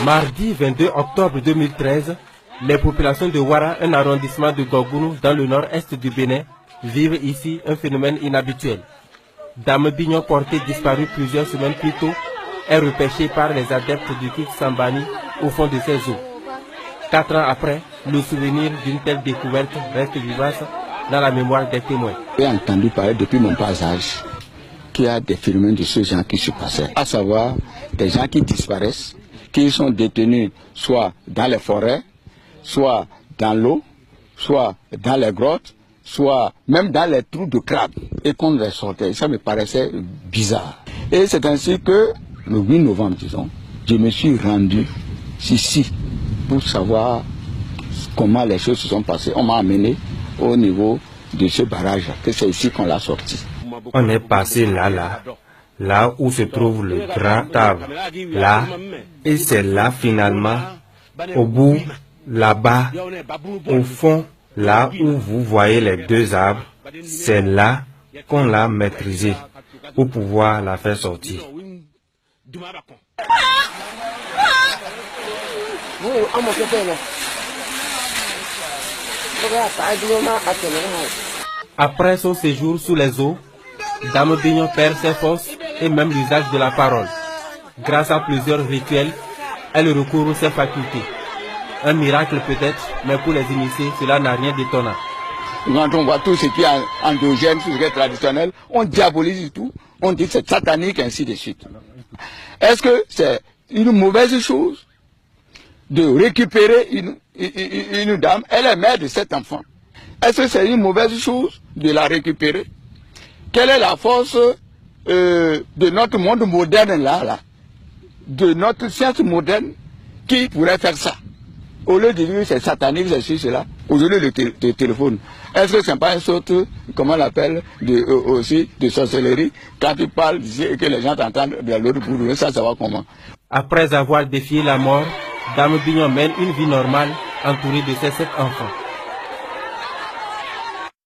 Mardi 22 octobre 2013, les populations de Ouara, un arrondissement de Gogounou dans le nord-est du Bénin, vivent ici un phénomène inhabituel. Dame Bignon, portée disparue plusieurs semaines plus tôt, est repêchée par les adeptes du culte Sambani au fond de ses eaux. 4 ans après, le souvenir d'une telle découverte reste vivace dans la mémoire des témoins. J'ai entendu parler depuis mon bas âge qu'il y a des phénomènes de ce genre qui se passaient, à savoir des gens qui disparaissent, qui sont détenus soit dans les forêts, soit dans l'eau, soit dans les grottes, soit même dans les trous de crabe, et qu'on les sortait. Ça me paraissait bizarre. Et c'est ainsi que, le 8 novembre, disons, je me suis rendu ici pour savoir comment les choses se sont passées. On m'a amené au niveau de ce barrage, que c'est ici qu'on l'a sorti. On est passé là où se trouve le grand arbre, là, et c'est là finalement, au bout, là-bas, au fond, là où vous voyez les deux arbres, c'est là qu'on l'a maîtrisé pour pouvoir la faire sortir. Après son séjour sous les eaux, Dame Bignon perd ses forces et même l'usage de la parole. Grâce à plusieurs rituels, elle recouvre ses facultés. Un miracle peut-être, mais pour les initiés, cela n'a rien d'étonnant. Quand on voit tout ce qui est endogène, tout ce qui est traditionnel, on diabolise tout, on dit que c'est satanique, ainsi de suite. Est-ce que c'est une mauvaise chose de récupérer une dame? Elle est mère de 7 enfants. Est-ce que c'est une mauvaise chose de la récupérer? Quelle est la force de notre monde moderne là, de notre science moderne qui pourrait faire ça? Au lieu de dire que c'est satanique, c'est cela, aujourd'hui le téléphone. Est-ce que ce n'est pas une sorte, comment on l'appelle, aussi de sorcellerie? Quand tu parles et que les gens t'entendent de l'autre bout, ça va comment? Après avoir défié la mort, Dame Bignon mène une vie normale entourée de ses 7 enfants.